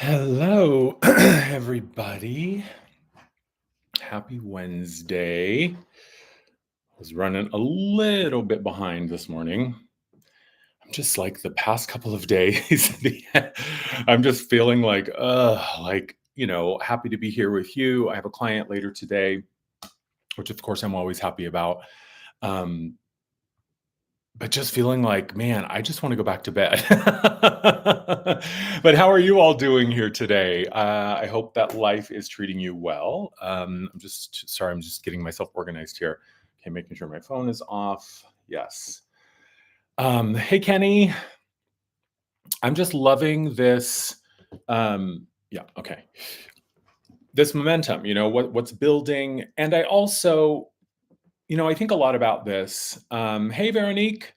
Hello, everybody. Happy Wednesday. I was running a little bit behind this morning. I'm just like the past couple of days. I'm just feeling happy to be here with you. I have a client later today, which of course I'm always happy about. Um, but just feeling like, man, I just want to go back to bed. But how are you all doing here today? I hope that life is treating you well. I'm just getting myself organized here. Okay, making sure my phone is off. Yes. Hey, Kenny, I'm just loving this. Yeah, okay. This momentum, what's building. And I also, I think a lot about this. Hey, Veronique.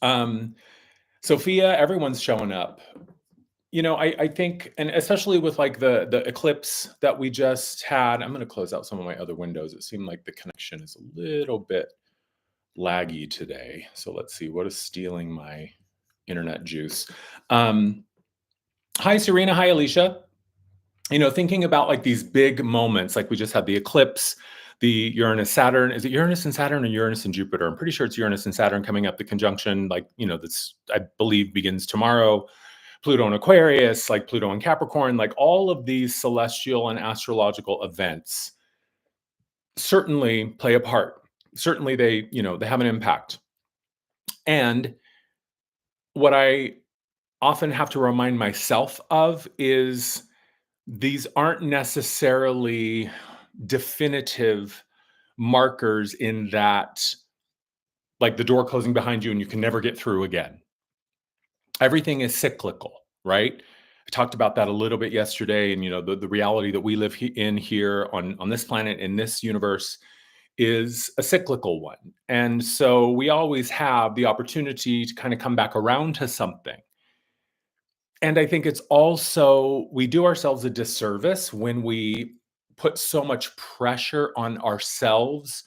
Um, Sophia, everyone's showing up. I think, and especially with like the eclipse that we just had, I'm going to close out some of my other windows. It seemed like the connection is a little bit laggy today. So let's see what is stealing my internet juice. Um, Hi, Serena. Hi, Alicia. Thinking about like these big moments, like we just had the eclipse, the Uranus Saturn. Is it Uranus and Saturn or Uranus and Jupiter? I'm pretty sure it's Uranus and Saturn coming up. The conjunction, that's I believe begins tomorrow. Pluto and Aquarius, like Pluto and Capricorn, like all of these celestial and astrological events certainly play a part. Certainly they have an impact. And what I often have to remind myself of is these aren't necessarily definitive markers in that, like the door closing behind you and you can never get through again. Everything is cyclical, right? I talked about that a little bit yesterday, and the reality that we live in here on this planet, in this universe, is a cyclical one. And so we always have the opportunity to kind of come back around to something. And I think it's also, we do ourselves a disservice when we put so much pressure on ourselves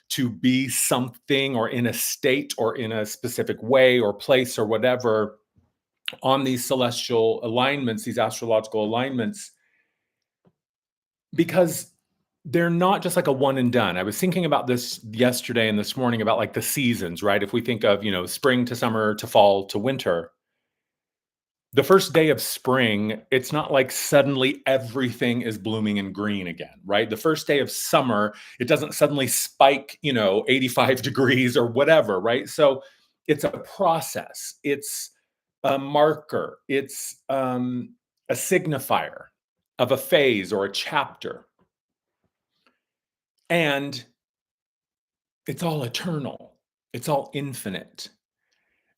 to be something or in a state or in a specific way or place or whatever on these celestial alignments, these astrological alignments, because they're not just like a one and done. I was thinking about this yesterday and this morning about like the seasons, right? If we think of, spring to summer to fall to winter, the first day of spring, it's not like suddenly everything is blooming and green again, right? The first day of summer, it doesn't suddenly spike, 85 degrees or whatever, right? So it's a process. It's a marker. It's a signifier of a phase or a chapter. And it's all eternal. It's all infinite.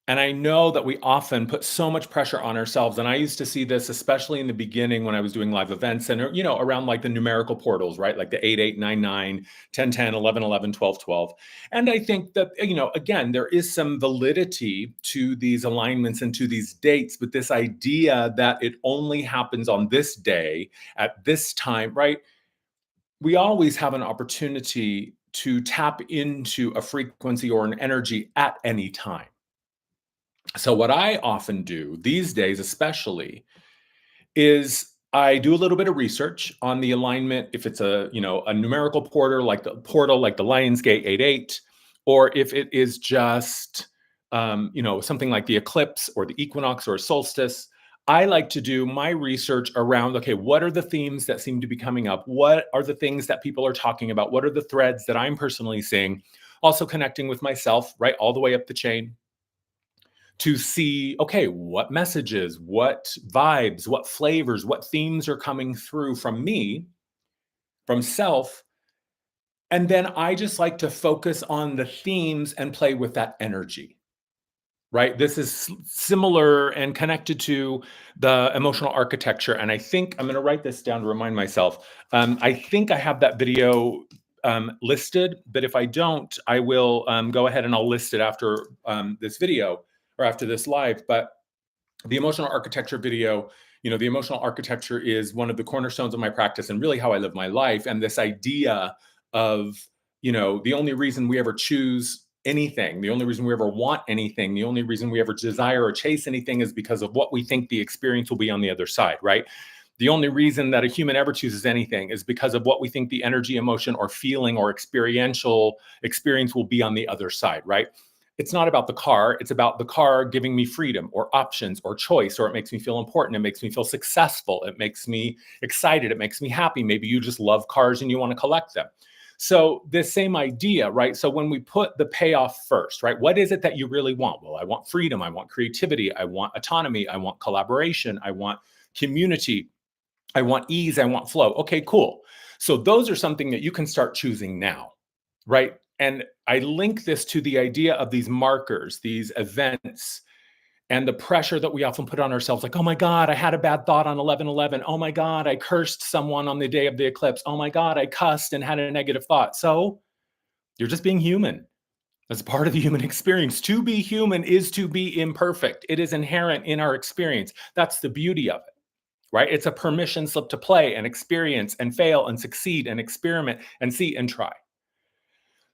And I know that we often put so much pressure on ourselves. And I used to see this, especially in the beginning when I was doing live events and, around like the numerical portals, right? Like the 8899, 1010, 1111, 1212. And I think that, again, there is some validity to these alignments and to these dates, but this idea that it only happens on this day at this time, right? We always have an opportunity to tap into a frequency or an energy at any time. So what I often do these days, especially, is I do a little bit of research on the alignment. If it's a numerical portal like the Lionsgate 88, or if it is just something like the eclipse or the equinox or solstice, I like to do my research around, okay, what are the themes that seem to be coming up? What are the things that people are talking about? What are the threads that I'm personally seeing? Also connecting with myself, right, all the way up the chain, to see, okay, what messages, what vibes, what flavors, what themes are coming through from me, from self. And then I just like to focus on the themes and play with that energy, right? This is similar and connected to the emotional architecture. And I think I'm going to write this down to remind myself. I think I have that video listed, but if I don't, I will go ahead and I'll list it after this video or after this live. But the emotional architecture video, the emotional architecture is one of the cornerstones of my practice and really how I live my life. And this idea of, the only reason we ever choose anything, the only reason we ever want anything, the only reason we ever desire or chase anything is because of what we think the experience will be on the other side, right? The only reason that a human ever chooses anything is because of what we think the energy, emotion, or feeling or experiential experience will be on the other side, right? It's not about the car. It's about the car giving me freedom or options or choice, or it makes me feel important. It makes me feel successful. It makes me excited. It makes me happy. Maybe you just love cars and you want to collect them. So this same idea, right? So when we put the payoff first, right? What is it that you really want? Well, I want freedom. I want creativity. I want autonomy. I want collaboration. I want community. I want ease. I want flow. Okay, cool. So those are something that you can start choosing now, right? And I link this to the idea of these markers, these events, and the pressure that we often put on ourselves, like, oh my God, I had a bad thought on 11/11. Oh my God, I cursed someone on the day of the eclipse. Oh my God, I cussed and had a negative thought. So you're just being human. That's part of the human experience. To be human is to be imperfect. It is inherent in our experience. That's the beauty of it, right? It's a permission slip to play and experience and fail and succeed and experiment and see and try.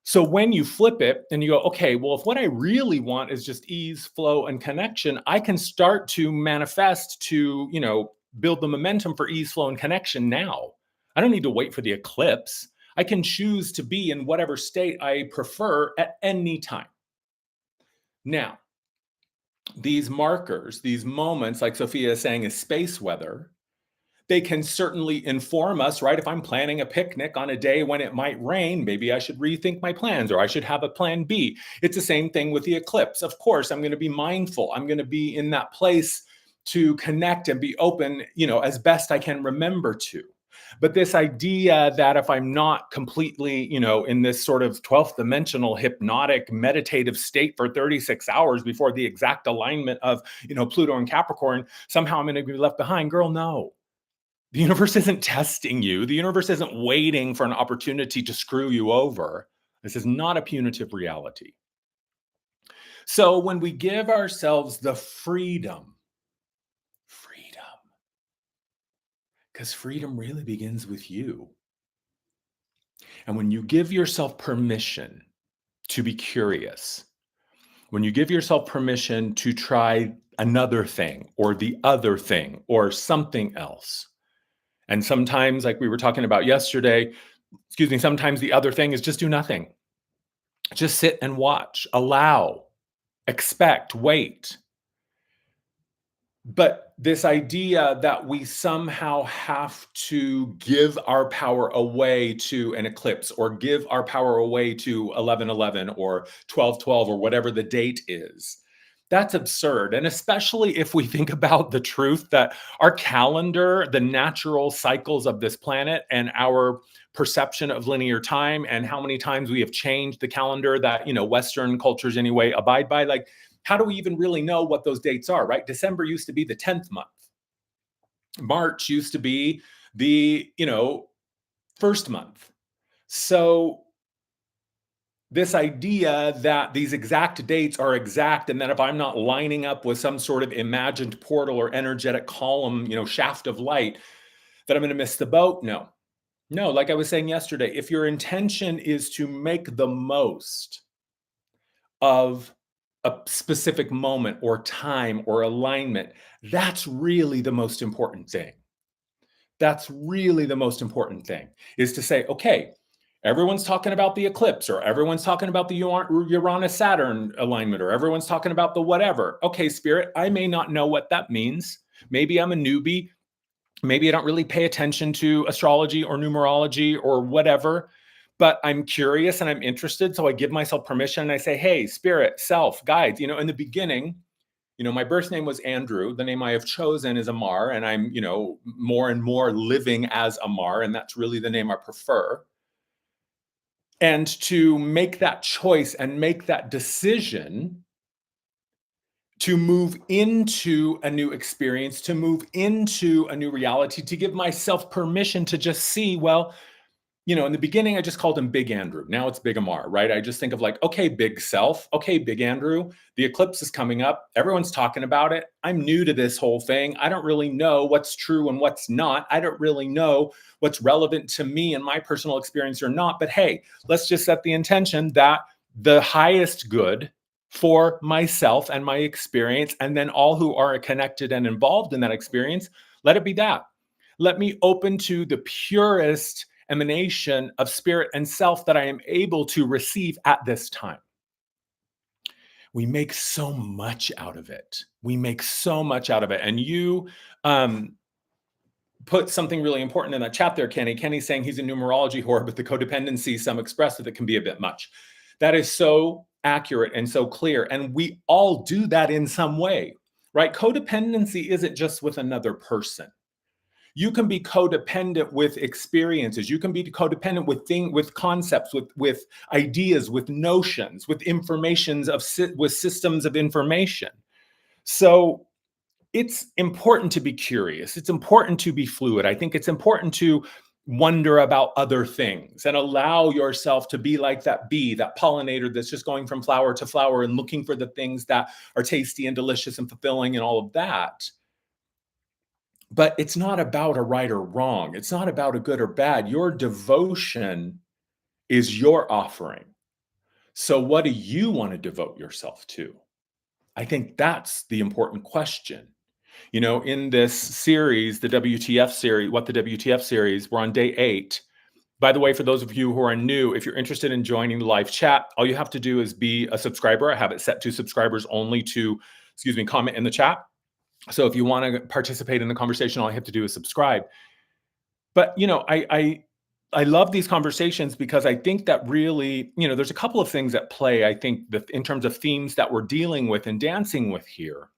So when you flip it and you go, okay, well, if what I really want is just ease, flow, and connection, I can start to manifest to, build the momentum for ease, flow, and connection now. I don't need to wait for the eclipse. I can choose to be in whatever state I prefer at any time. Now, these markers, these moments, like Sophia is saying, is space weather. They can certainly inform us, right? If I'm planning a picnic on a day when it might rain, maybe I should rethink my plans or I should have a plan B. It's the same thing with the eclipse. Of course, I'm going to be mindful. I'm going to be in that place to connect and be open, as best I can remember to. But this idea that if I'm not completely, in this sort of 12th dimensional hypnotic meditative state for 36 hours before the exact alignment of, Pluto and Capricorn, somehow I'm going to be left behind. Girl, no. The universe isn't testing you. The universe isn't waiting for an opportunity to screw you over. This is not a punitive reality. So when we give ourselves the freedom, because freedom really begins with you. And when you give yourself permission to be curious, when you give yourself permission to try another thing or the other thing or something else, and sometimes, like we were talking about yesterday, sometimes the other thing is just do nothing. Just sit and watch, allow, expect, wait. But this idea that we somehow have to give our power away to an eclipse or give our power away to 11/11 or 12/12 or whatever the date is, that's absurd. And especially if we think about the truth that our calendar, the natural cycles of this planet, and our perception of linear time and how many times we have changed the calendar that, Western cultures anyway abide by, like, how do we even really know what those dates are, right? December used to be the 10th month. March used to be the, first month. So this idea that these exact dates are exact, and that if I'm not lining up with some sort of imagined portal or energetic column, shaft of light, that I'm going to miss the boat. No, like I was saying yesterday, if your intention is to make the most of a specific moment or time or alignment, that's really the most important thing. That's really the most important thing, is to say, okay, everyone's talking about the eclipse, or everyone's talking about the Uranus-Saturn alignment, or everyone's talking about the whatever. Okay, Spirit, I may not know what that means. Maybe I'm a newbie. Maybe I don't really pay attention to astrology or numerology or whatever, but I'm curious and I'm interested. So I give myself permission and I say, hey, Spirit, self, guides, in the beginning, my birth name was Andrew. The name I have chosen is Amar, and I'm, more and more living as Amar, and that's really the name I prefer. And to make that choice and make that decision to move into a new experience, to move into a new reality, to give myself permission to just see, well, in the beginning, I just called him Big Andrew. Now it's Big Amar, right? I just think of like, okay, big self. Okay, Big Andrew. The eclipse is coming up. Everyone's talking about it. I'm new to this whole thing. I don't really know what's true and what's not. I don't really know what's relevant to me and my personal experience or not. But hey, let's just set the intention that the highest good for myself and my experience, and then all who are connected and involved in that experience, let it be that. Let me open to the purest emanation of spirit and self that I am able to receive at this time. We make so much out of it. We make so much out of it. And you um, put something really important in that chat there, Kenny. Kenny's saying he's a numerology whore, but the codependency, some express that it can be a bit much. That is so accurate and so clear. And we all do that in some way, right? Codependency isn't just with another person. You can be codependent with experiences. You can be codependent with concepts, with ideas, with notions, with informations with systems of information. So it's important to be curious. It's important to be fluid. I think it's important to wonder about other things and allow yourself to be like that bee, that pollinator that's just going from flower to flower and looking for the things that are tasty and delicious and fulfilling and all of that. But it's not about a right or wrong. It's not about a good or bad. Your devotion is your offering. So, what do you want to devote yourself to? I think that's the important question. You know, in this series, the WTF series, What the WTF series, we're on day 8. By the way, for those of you who are new, if you're interested in joining the live chat, all you have to do is be a subscriber. I have it set to subscribers only to, comment in the chat. So if you want to participate in the conversation, all you have to do is subscribe. But I love these conversations because I think that really, there's a couple of things at play. I think that in terms of themes that we're dealing with and dancing with here.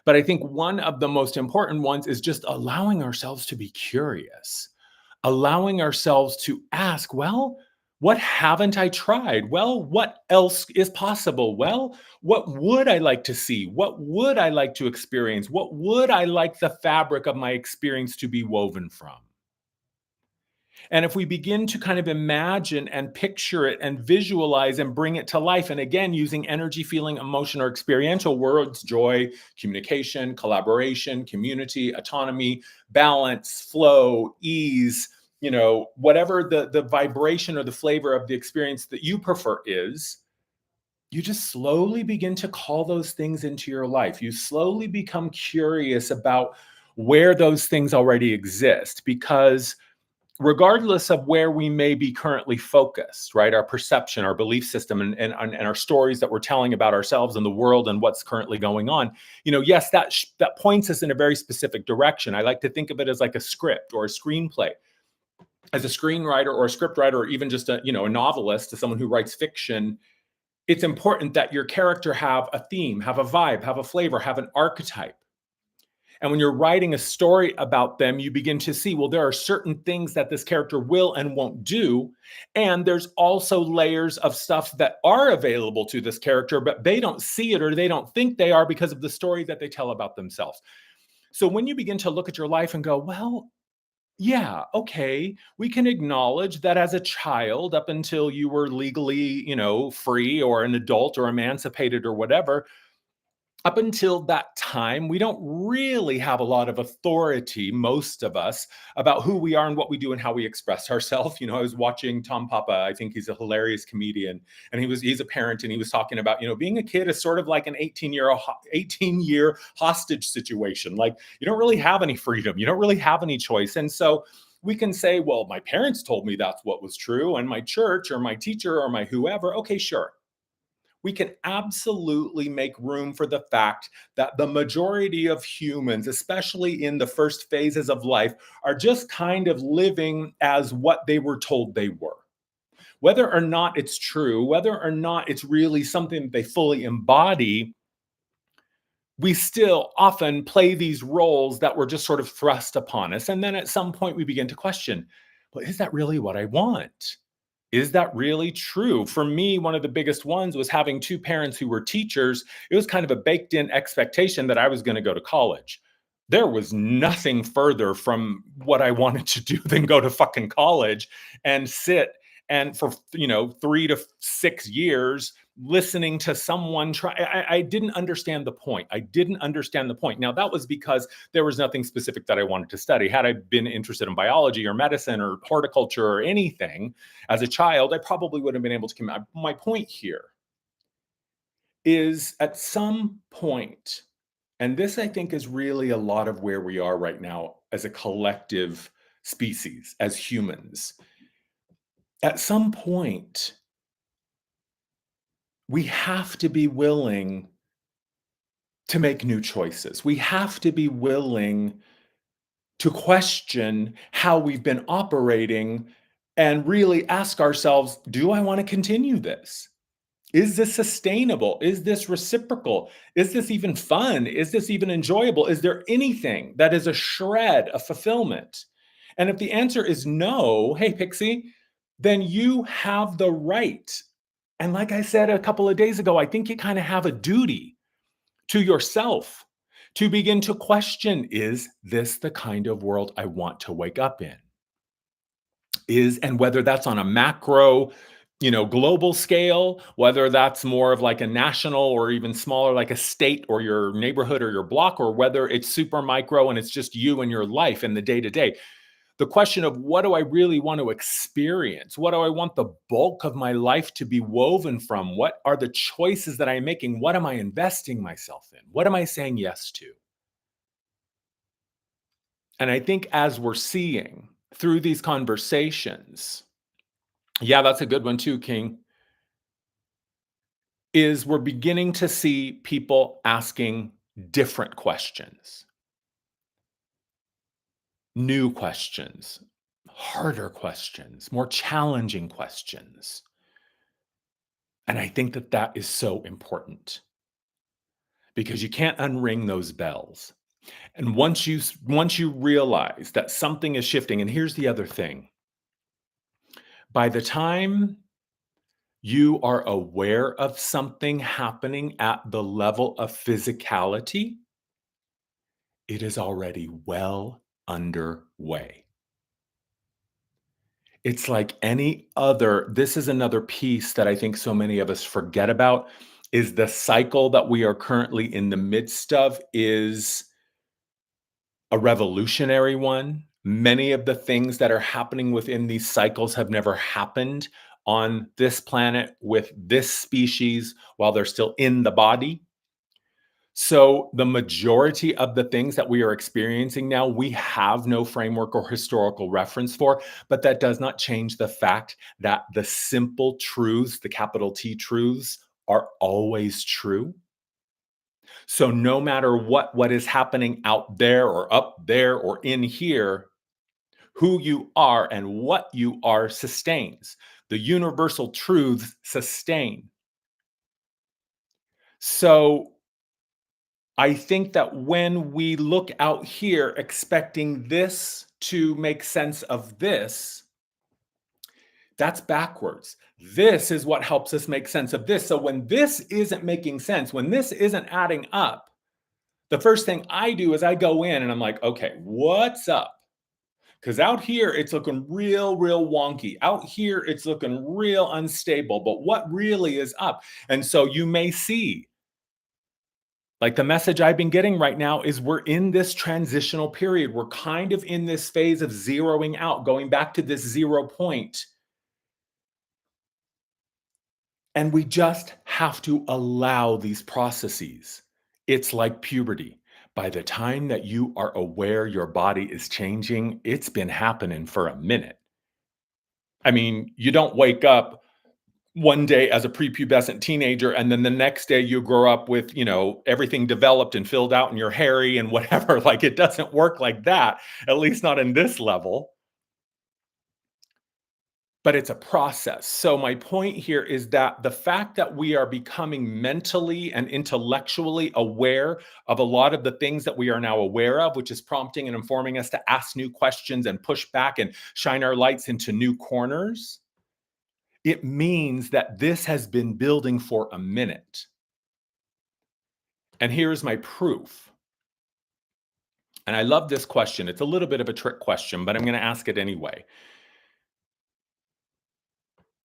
But I think one of the most important ones is just allowing ourselves to be curious, allowing ourselves to ask, well, what haven't I tried? Well, what else is possible? Well, what would I like to see? What would I like to experience? What would I like the fabric of my experience to be woven from? And if we begin to kind of imagine and picture it and visualize and bring it to life, and again, using energy, feeling, emotion, or experiential words, joy, communication, collaboration, community, autonomy, balance, flow, ease, whatever the vibration or the flavor of the experience that you prefer is, you just slowly begin to call those things into your life. You slowly become curious about where those things already exist, because regardless of where we may be currently focused, right? Our perception, our belief system, and our stories that we're telling about ourselves and the world and what's currently going on, yes, that points us in a very specific direction. I like to think of it as like a script or a screenplay. As a screenwriter or a scriptwriter, or even just a novelist, to someone who writes fiction, it's important that your character have a theme, have a vibe, have a flavor, have an archetype. And when you're writing a story about them, you begin to see, well, there are certain things that this character will and won't do. And there's also layers of stuff that are available to this character, but they don't see it or they don't think they are because of the story that they tell about themselves. So when you begin to look at your life and go, well, yeah, okay, we can acknowledge that as a child, up until you were legally, free or an adult or emancipated or whatever, up until that time, we don't really have a lot of authority, most of us, about who we are and what we do and how we express ourselves. I was watching Tom Papa. I think he's a hilarious comedian, and he's a parent, and he was talking about, being a kid is sort of like an 18-year hostage situation. Like, you don't really have any freedom. You don't really have any choice. And so we can say, well, my parents told me that's what was true, and my church or my teacher or my whoever. Okay, sure. We can absolutely make room for the fact that the majority of humans, especially in the first phases of life, are just kind of living as what they were told they were. Whether or not it's true, whether or not it's really something that they fully embody, we still often play these roles that were just sort of thrust upon us. And then at some point we begin to question, well, is that really what I want? Is that really true? For me, one of the biggest ones was having 2 parents who were teachers. It was kind of a baked in expectation that I was going to go to college. There was nothing further from what I wanted to do than go to fucking college and sit and for 3 to 6 years listening to someone try. I didn't understand the point. I didn't understand the point. Now that was because there was nothing specific that I wanted to study. Had I been interested in biology or medicine or horticulture or anything as a child, I probably would have been able to come. My point here is at some point, and this I think is really a lot of where we are right now as a collective species, as humans. At some point, we have to be willing to make new choices. We have to be willing to question how we've been operating and really ask ourselves, do I want to continue this? Is this sustainable? Is this reciprocal? Is this even fun? Is this even enjoyable? Is there anything that is a shred of fulfillment? And if the answer is no, hey, Pixie, then you have the right. And like I said a couple of days ago, I think you kind of have a duty to yourself to begin to question, is this the kind of world I want to wake up in? And whether that's on a macro, global scale, whether that's more of like a national or even smaller, like a state or your neighborhood or your block, or whether it's super micro and it's just you and your life and the day to day. The question of what do I really want to experience? What do I want the bulk of my life to be woven from? What are the choices that I'm making? What am I investing myself in? What am I saying yes to? And I think as we're seeing through these conversations, yeah, that's a good one too, King, is we're beginning to see people asking different questions, new questions, harder questions, more challenging questions. And I think that that is so important because you can't unring those bells. And once you realize that something is shifting, and here's the other thing. By the time you are aware of something happening at the level of physicality, it is already well underway. It's like any other, this is another piece that I think so many of us forget about, is the cycle that we are currently in the midst of is a revolutionary one. Many of the things that are happening within these cycles have never happened on this planet with this species while they're still in the body. So, the majority of the things that we are experiencing now, we have no framework or historical reference for, but that does not change the fact that the simple truths, the capital T truths, are always true. So, no matter what is happening out there or up there or in here, who you are and what you are sustains. The universal truths sustain. So, I think that when we look out here expecting this to make sense of this, that's backwards. This is what helps us make sense of this. So when this isn't making sense, when this isn't adding up, the first thing I do is I go in and I'm like, okay, what's up? Because out here, it's looking real wonky. Out here, it's looking real unstable. But what really is up? And so you may see, like the message I've been getting right now is we're in this transitional period. We're kind of in this phase of zeroing out, going back to this 0 point. And we just have to allow these processes. It's like puberty. By the time that you are aware your body is changing, it's been happening for a minute. I mean, you don't wake up one day as a prepubescent teenager and then the next day you grow up with, everything developed and filled out and you're hairy and whatever. Like it doesn't work like that, at least not in this level. But it's a process. So my point here is that the fact that we are becoming mentally and intellectually aware of a lot of the things that we are now aware of, which is prompting and informing us to ask new questions and push back and shine our lights into new corners, it means that this has been building for a minute. And here's my proof. And I love this question. It's a little bit of a trick question, but I'm going to ask it anyway.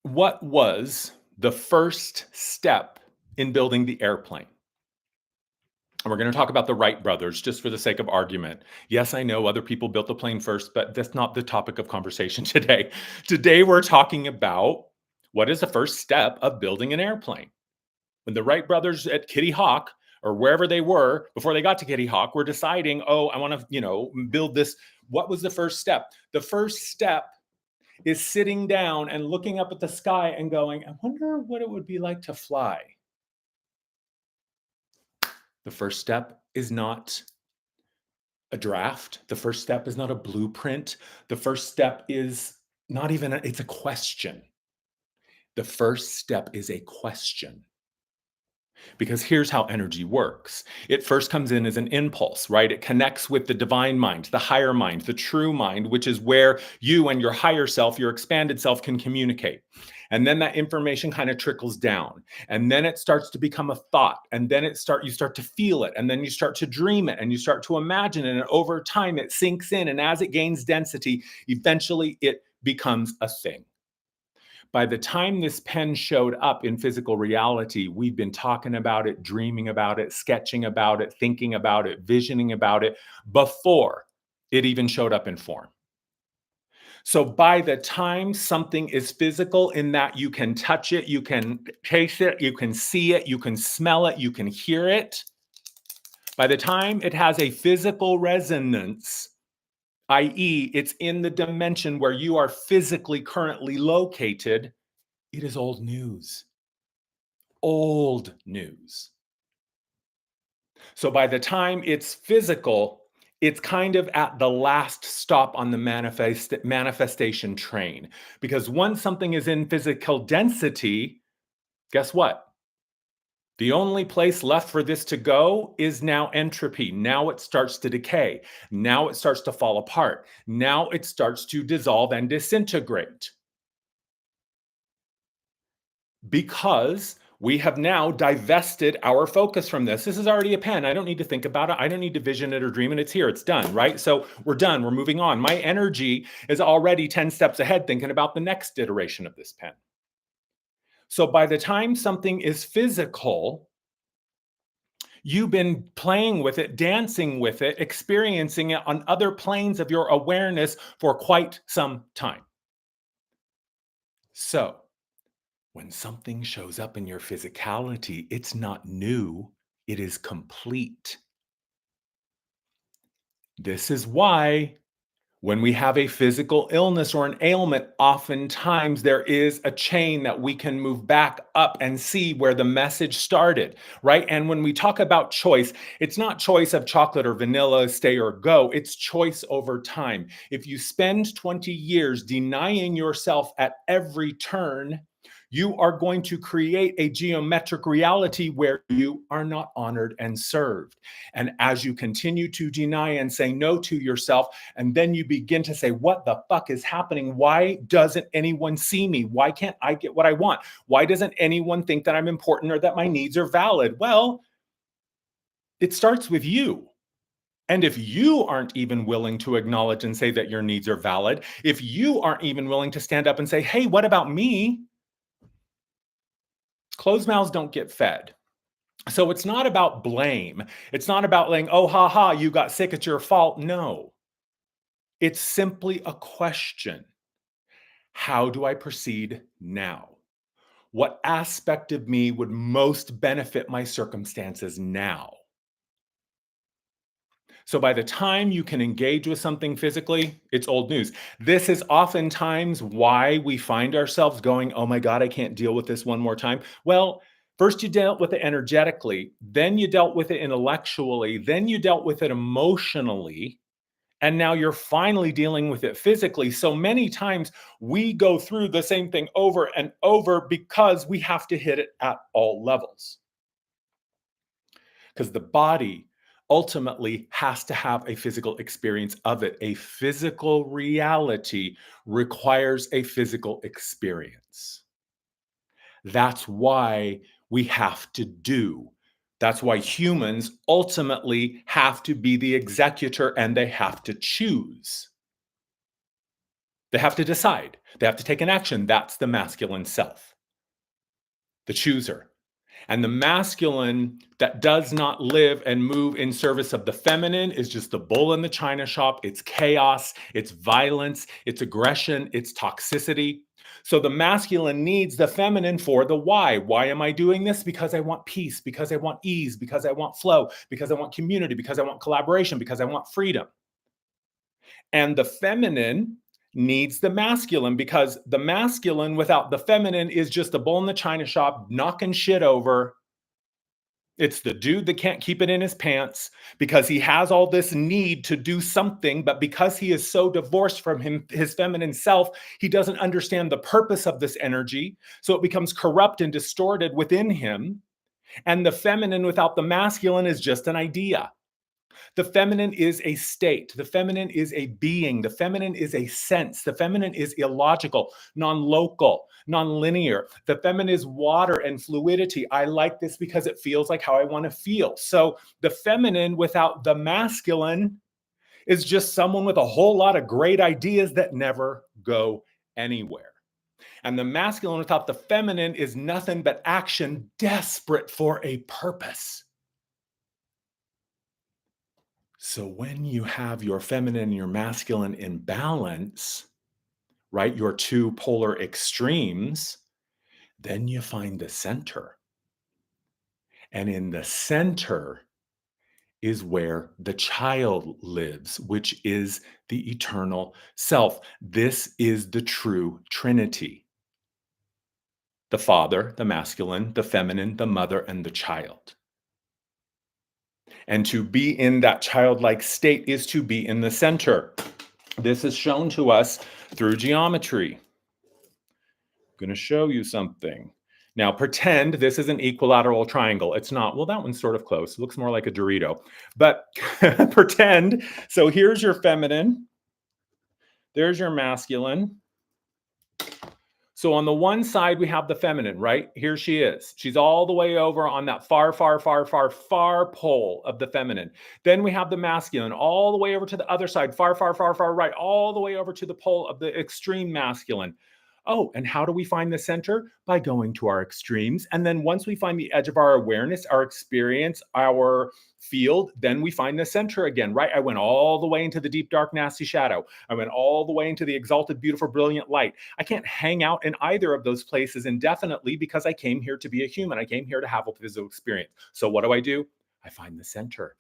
What was the first step in building the airplane? And we're going to talk about the Wright brothers just for the sake of argument. Yes, I know other people built the plane first, but that's not the topic of conversation today. Today, we're talking about what is the first step of building an airplane. When the Wright brothers at Kitty Hawk or wherever they were before they got to Kitty Hawk were deciding, oh, I want to, build this. What was the first step? The first step is sitting down and looking up at the sky and going, I wonder what it would be like to fly. The first step is not a draft. The first step is not a blueprint. The first step is not even, it's a question. The first step is a question. Because here's how energy works. It first comes in as an impulse, right? It connects with the divine mind, the higher mind, the true mind, which is where you and your higher self, your expanded self can communicate. And then that information kind of trickles down. And then it starts to become a thought. And then you start to feel it. And then you start to dream it and you start to imagine it. And over time it sinks in. And as it gains density, eventually it becomes a thing. By the time this pen showed up in physical reality, we've been talking about it, dreaming about it, sketching about it, thinking about it, visioning about it before it even showed up in form. So by the time something is physical, in that you can touch it, you can taste it, you can see it, you can smell it, you can hear it, by the time it has a physical resonance, i.e., it's in the dimension where you are physically currently located, it is old news. Old news. So by the time it's physical, it's kind of at the last stop on the manifestation train. Because once something is in physical density, guess what? The only place left for this to go is now entropy. Now it starts to decay. Now it starts to fall apart. Now it starts to dissolve and disintegrate. Because we have now divested our focus from this. This is already a pen. I don't need to think about it. I don't need to vision it or dream it. It's here. It's done, right? So we're done. We're moving on. My energy is already 10 steps ahead thinking about the next iteration of this pen. So by the time something is physical, you've been playing with it, dancing with it, experiencing it on other planes of your awareness for quite some time. So when something shows up in your physicality, it's not new, it is complete. This is why when we have a physical illness or an ailment, oftentimes there is a chain that we can move back up and see where the message started, right? And when we talk about choice, it's not choice of chocolate or vanilla, stay or go. It's choice over time. If you spend 20 years denying yourself at every turn, you are going to create a geometric reality where you are not honored and served. And as you continue to deny and say no to yourself, and then you begin to say, what the fuck is happening? Why doesn't anyone see me? Why can't I get what I want? Why doesn't anyone think that I'm important or that my needs are valid? Well, it starts with you. And if you aren't even willing to acknowledge and say that your needs are valid, if you aren't even willing to stand up and say, hey, what about me? Closed mouths don't get fed. So it's not about blame. It's not about like, oh, ha, ha, you got sick, it's your fault. No, it's simply a question. How do I proceed now? What aspect of me would most benefit my circumstances now? So by the time you can engage with something physically, it's old news. This is oftentimes why we find ourselves going, oh my God, I can't deal with this one more time. Well, first you dealt with it energetically, then you dealt with it intellectually, then you dealt with it emotionally, and now you're finally dealing with it physically. So many times we go through the same thing over and over because we have to hit it at all levels. Because the body ultimately has to have a physical experience of it. A physical reality requires a physical experience. That's why we have to do. That's why humans ultimately have to be the executor and they have to choose. They have to decide. They have to take an action. That's the masculine self, the chooser. And the masculine that does not live and move in service of the feminine is just the bull in the china shop. It's chaos, it's violence, it's aggression, it's toxicity. So the masculine needs the feminine for the why. Why am I doing this? Because I want peace, because I want ease, because I want flow, because I want community, because I want collaboration, because I want freedom. And the feminine needs the masculine because the masculine without the feminine is just a bull in the china shop knocking shit over. It's the dude that can't keep it in his pants because he has all this need to do something, but because he is so divorced from his feminine self, he doesn't understand the purpose of this energy. So it becomes corrupt and distorted within him. And the feminine without the masculine is just an idea. The feminine is a state. The feminine is a being. The feminine is a sense. The feminine is illogical, non-local, non-linear. The feminine is water and fluidity. I like this because it feels like how I want to feel. So the feminine without the masculine is just someone with a whole lot of great ideas that never go anywhere. And the masculine without the feminine is nothing but action desperate for a purpose. So when you have your feminine and your masculine in balance, right, your two polar extremes, then you find the center. And in the center is where the child lives, which is the eternal self. This is the true Trinity: the father, the masculine, the feminine, the mother, and the child. And to be in that childlike state is to be in the center. This is shown to us through geometry. I'm going to show you something. Now, pretend this is an equilateral triangle. It's not. Well, that one's sort of close. It looks more like a Dorito. But pretend. So here's your feminine. There's your masculine. So on the one side, we have the feminine, right? Here she is. She's all the way over on that far, far, far, far, far pole of the feminine. Then we have the masculine all the way over to the other side, far, far, far, far right, all the way over to the pole of the extreme masculine. Oh, and how do we find the center? By going to our extremes. And then once we find the edge of our awareness, our experience, our field, then we find the center again, right? I went all the way into the deep, dark, nasty shadow. I went all the way into the exalted, beautiful, brilliant light. I can't hang out in either of those places indefinitely because I came here to be a human. I came here to have a physical experience. So what do? I find the center.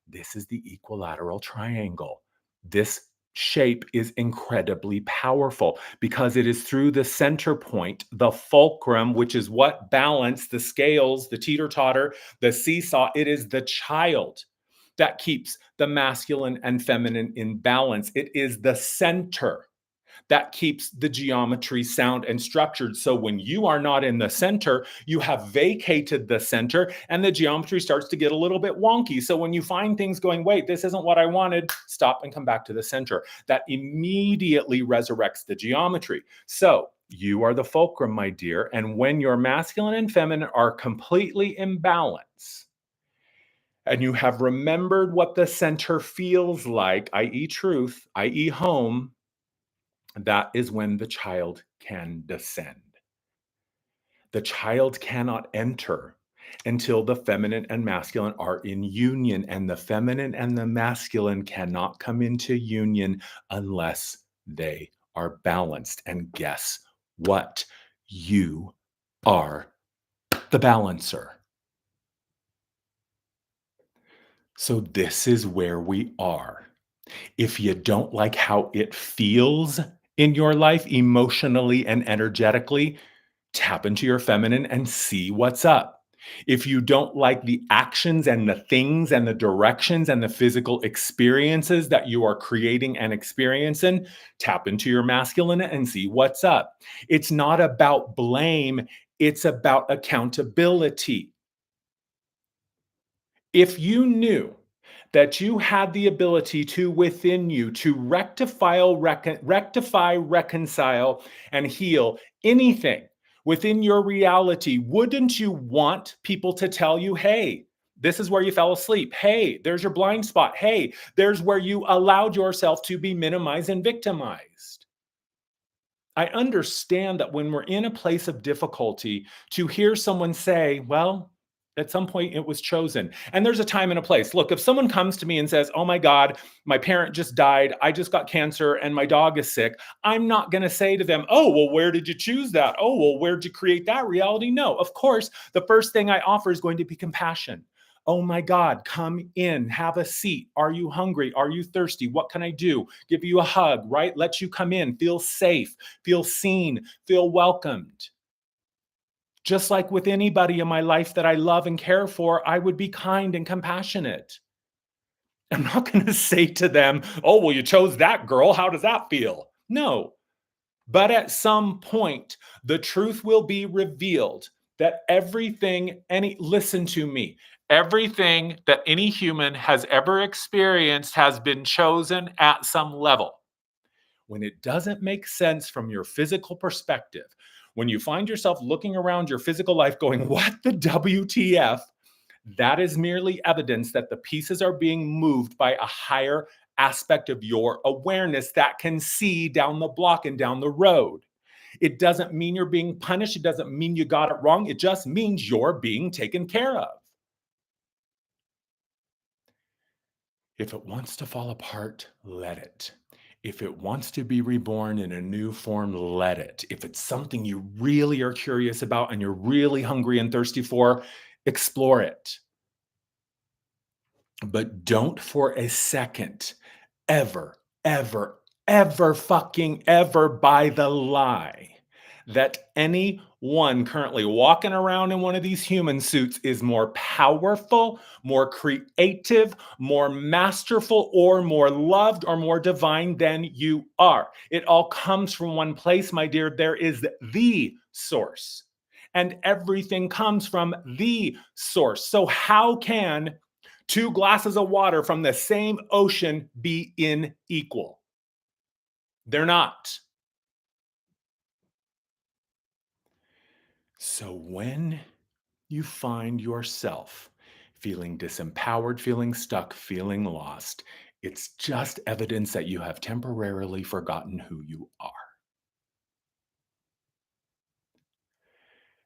This is the equilateral triangle. This shape is incredibly powerful because it is through the center point, the fulcrum, which is what balance the scales, the teeter-totter, the seesaw. It is the child that keeps the masculine and feminine in balance. It is the center that keeps the geometry sound and structured. So when you are not in the center, you have vacated the center and the geometry starts to get a little bit wonky. So when you find things going, wait, this isn't what I wanted, stop and come back to the center. That immediately resurrects the geometry. So you are the fulcrum, my dear. And when your masculine and feminine are completely in balance, and you have remembered what the center feels like, i.e., truth, i.e., home, that is when the child can descend. The child cannot enter until the feminine and masculine are in union, and the feminine and the masculine cannot come into union unless they are balanced. And guess what? You are the balancer. So this is where we are. If you don't like how it feels in your life emotionally and energetically, tap into your feminine and see what's up. If you don't like the actions and the things and the directions and the physical experiences that you are creating and experiencing, tap into your masculine and see what's up. It's not about blame, it's about accountability. If you knew that you had the ability to within you to rectify, reconcile, and heal anything within your reality, wouldn't you want people to tell you, hey, this is where you fell asleep. Hey, there's your blind spot. Hey, there's where you allowed yourself to be minimized and victimized. I understand that when we're in a place of difficulty, to hear someone say, well, at some point it was chosen. And there's a time and a place. Look, if someone comes to me and says, oh my God, my parent just died, I just got cancer, and my dog is sick, I'm not going to say to them, oh, well, where did you choose that? Oh, well, where'd you create that reality? No, of course, the first thing I offer is going to be compassion. Oh my God, come in, have a seat. Are you hungry? Are you thirsty? What can I do? Give you a hug, right? Let you come in, feel safe, feel seen, feel welcomed. Just like with anybody in my life that I love and care for, I would be kind and compassionate. I'm not going to say to them, oh, well, you chose that girl. How does that feel? No. But at some point, the truth will be revealed that listen to me, everything that any human has ever experienced has been chosen at some level. When it doesn't make sense from your physical perspective, when you find yourself looking around your physical life going, what the WTF? That is merely evidence that the pieces are being moved by a higher aspect of your awareness that can see down the block and down the road. It doesn't mean you're being punished. It doesn't mean you got it wrong. It just means you're being taken care of. If it wants to fall apart, let it. If it wants to be reborn in a new form, let it. If it's something you really are curious about and you're really hungry and thirsty for, explore it. But don't for a second ever, ever, ever fucking ever buy the lie that anyone currently walking around in one of these human suits is more powerful, more creative, more masterful, or more loved or more divine than you are. It all comes from one place, my dear. There is the source, and everything comes from the source. So, how can two glasses of water from the same ocean be unequal? They're not. So when you find yourself feeling disempowered, feeling stuck, feeling lost, it's just evidence that you have temporarily forgotten who you are.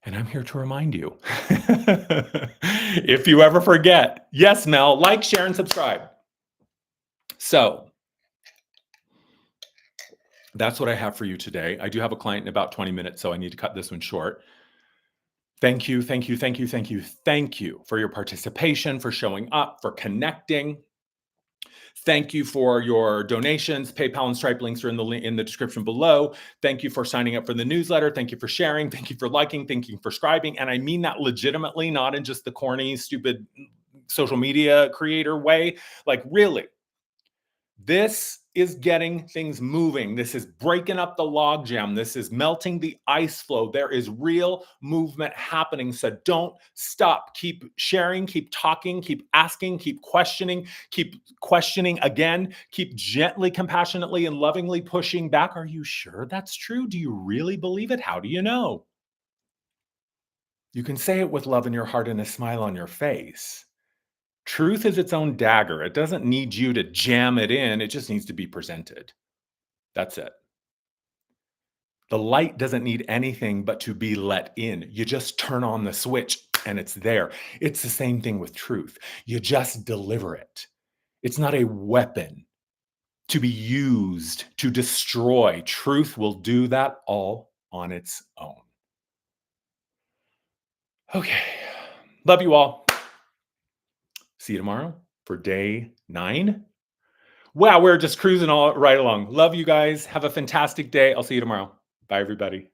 And I'm here to remind you. If you ever forget, yes, Mel, like, share, and subscribe. So that's what I have for you today. I do have a client in about 20 minutes, so I need to cut this one short. Thank you, thank you, thank you, thank you, thank you for your participation, for showing up, for connecting. Thank you for your donations. PayPal and Stripe links are in the description below. Thank you for signing up for the newsletter. Thank you for sharing. Thank you for liking. Thank you for subscribing. And I mean that legitimately, not in just the corny, stupid social media creator way. Like, really, this is getting things moving. This is breaking up the logjam. This is melting the ice flow. There is real movement happening. So don't stop. Keep sharing, keep talking, keep asking, keep questioning again. Keep gently, compassionately, and lovingly pushing back. Are you sure that's true? Do you really believe it? How do you know? You can say it with love in your heart and a smile on your face. Truth is its own dagger. It doesn't need you to jam it in. It just needs to be presented. That's it. The light doesn't need anything but to be let in. You just turn on the switch and it's there. It's the same thing with truth. You just deliver it. It's not a weapon to be used to destroy. Truth will do that all on its own. Okay. Love you all. See you tomorrow for day 9. Wow, we're just cruising all right along. Love you guys. Have a fantastic day. I'll see you tomorrow. Bye, everybody.